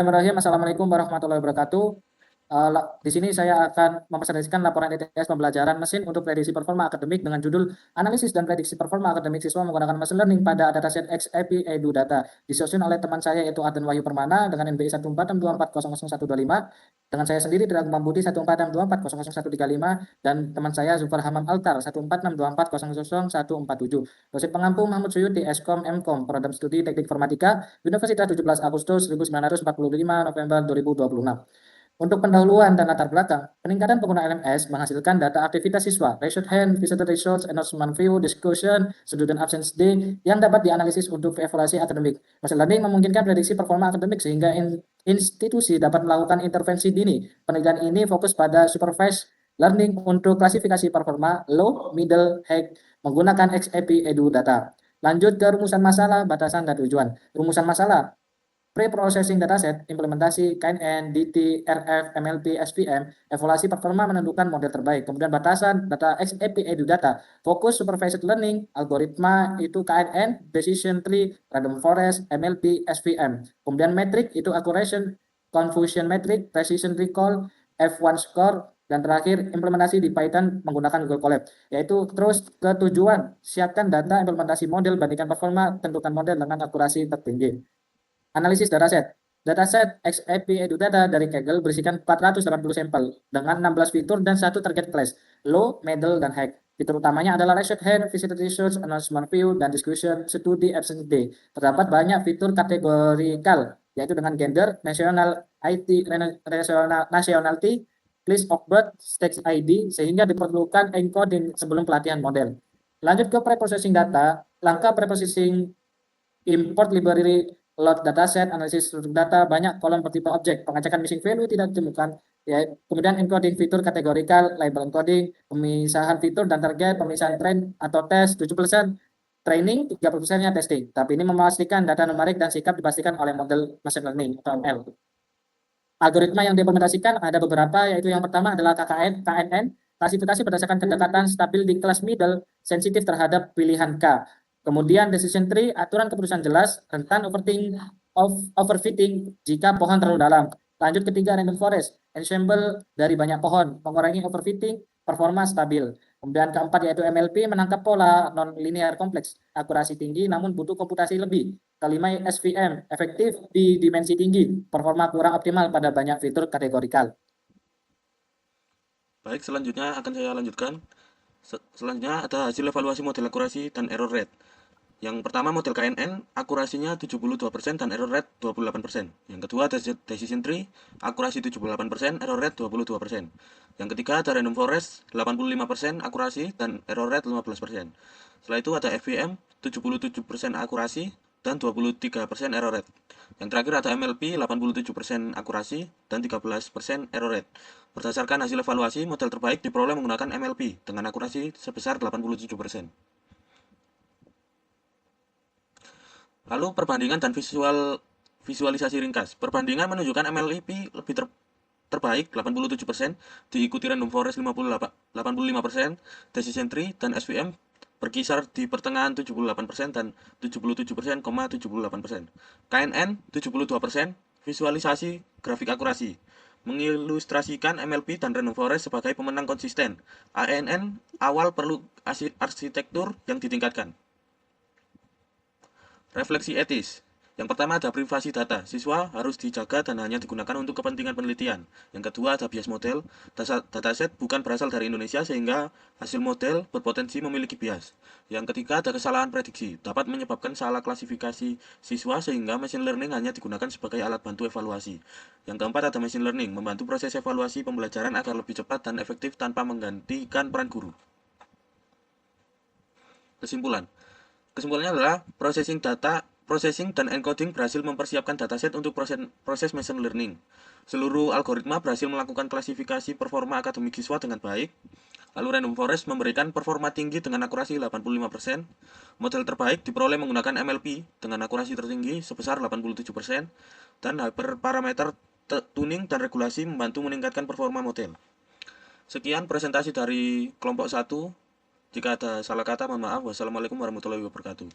Bismillahirrahmanirrahim. Assalamualaikum warahmatullahi wabarakatuh. Di sini saya akan mempresentasikan laporan ETS pembelajaran mesin untuk prediksi performa akademik dengan judul Analisis dan Prediksi Performa Akademik Siswa Menggunakan Machine Learning pada Dataset XAPI Edu Data. Disusun oleh teman saya yaitu Aden Wahyu Permana dengan NBI 14624000125, dengan saya sendiri Dragung Mambudi 14624000135, dan teman saya Zufar Hamam Altar 14624000147. Dosen pengampu Mahmud Suyuti, Eskom Mkom, Program Studi Teknik Informatika, Universitas 17 Agustus 1945 November 2026. Untuk pendahuluan dan latar belakang, peningkatan pengguna LMS menghasilkan data aktivitas siswa, raise hand, visitor results, announcement view, discussion, student absence day yang dapat dianalisis untuk evaluasi akademik. Machine learning memungkinkan prediksi performa akademik sehingga institusi dapat melakukan intervensi dini. Penelitian ini fokus pada supervised learning untuk klasifikasi performa low, middle, high menggunakan XAPI Edu Data. Lanjut ke rumusan masalah, batasan, dan tujuan. Rumusan masalah: Pre-processing dataset, implementasi KNN, DT, RF, MLP, SVM, evaluasi performa menentukan model terbaik. Kemudian batasan data XAPI Edu Data, fokus supervised learning, algoritma itu KNN, decision tree, random forest, MLP, SVM. Kemudian metrik itu accuracy, confusion metric, precision recall, F1 score, dan terakhir implementasi di Python menggunakan Google Colab. Yaitu terus ke tujuan, siapkan data implementasi model, bandingkan performa, tentukan model dengan akurasi tertinggi. Analisis dataset. Dataset XAPI Edu Data dari Kaggle berisikan 480 sampel dengan 16 fitur dan satu target class, low, middle, dan high. Fitur utamanya adalah raise hand, visitor research, announcement view, dan discussion, studi, absence day. Terdapat banyak fitur kategorikal, yaitu dengan gender, national, IT, nationality, place of birth, state ID, sehingga diperlukan encoding sebelum pelatihan model. Lanjut ke preprocessing data. Langkah preprocessing: import library, load dataset, analisis struktur data, banyak kolom bertipe objek, pengecekan missing value tidak ditemukan, ya, kemudian encoding fitur kategorikal, label encoding, pemisahan fitur dan target, pemisahan trend atau tes 7%, training 30%-nya testing. Tapi ini memastikan data numerik dan sikap dipastikan oleh model machine learning atau ML. Algoritma yang diimplementasikan ada beberapa, yaitu yang pertama adalah KNN, klasifikasi berdasarkan kedekatan stabil di kelas middle, sensitif terhadap pilihan K. Kemudian decision tree, aturan keputusan jelas, rentan overfitting jika pohon terlalu dalam. Lanjut ketiga, random forest, ensemble dari banyak pohon, mengurangi overfitting, performa stabil. Kemudian keempat yaitu MLP, menangkap pola non-linear kompleks, akurasi tinggi namun butuh komputasi lebih. Kelima, SVM, efektif di dimensi tinggi, performa kurang optimal pada banyak fitur kategorikal. Baik, selanjutnya akan saya lanjutkan. Selanjutnya ada hasil evaluasi model akurasi dan error rate. Yang pertama, model KNN, akurasinya 72% dan error rate 28%. Yang kedua, ada decision tree, akurasi 78%, error rate 22%. Yang ketiga, ada random forest, 85% akurasi dan error rate 15%. Setelah itu ada FVM, 77% akurasi dan 23% error rate. Yang terakhir ada MLP, 87% akurasi dan 13% error rate. Berdasarkan hasil evaluasi, model terbaik diperoleh menggunakan MLP dengan akurasi sebesar 87%. Lalu perbandingan dan visualisasi ringkas. Perbandingan menunjukkan MLP lebih terbaik 87%, diikuti random forest 85%, decision tree dan SVM berkisar di pertengahan 78% dan 77,78%. KNN 72%, visualisasi grafik akurasi, mengilustrasikan MLP dan random forest sebagai pemenang konsisten. ANN awal perlu arsitektur yang ditingkatkan. Refleksi etis. Yang pertama ada privasi data. Siswa harus dijaga dan hanya digunakan untuk kepentingan penelitian. Yang kedua ada bias model. Dataset bukan berasal dari Indonesia sehingga hasil model berpotensi memiliki bias. Yang ketiga ada kesalahan prediksi. Dapat menyebabkan salah klasifikasi siswa sehingga machine learning hanya digunakan sebagai alat bantu evaluasi. Yang keempat ada machine learning. Membantu proses evaluasi pembelajaran agar lebih cepat dan efektif tanpa menggantikan peran guru. Kesimpulannya adalah processing dan encoding berhasil mempersiapkan dataset untuk proses machine learning. Seluruh algoritma berhasil melakukan klasifikasi performa akademik siswa dengan baik. Lalu random forest memberikan performa tinggi dengan akurasi 85%. Model terbaik diperoleh menggunakan MLP dengan akurasi tertinggi sebesar 87%. Dan hyperparameter tuning dan regulasi membantu meningkatkan performa model. Sekian presentasi dari kelompok 1. Jika ada salah kata, mohon maaf. Wassalamualaikum warahmatullahi wabarakatuh.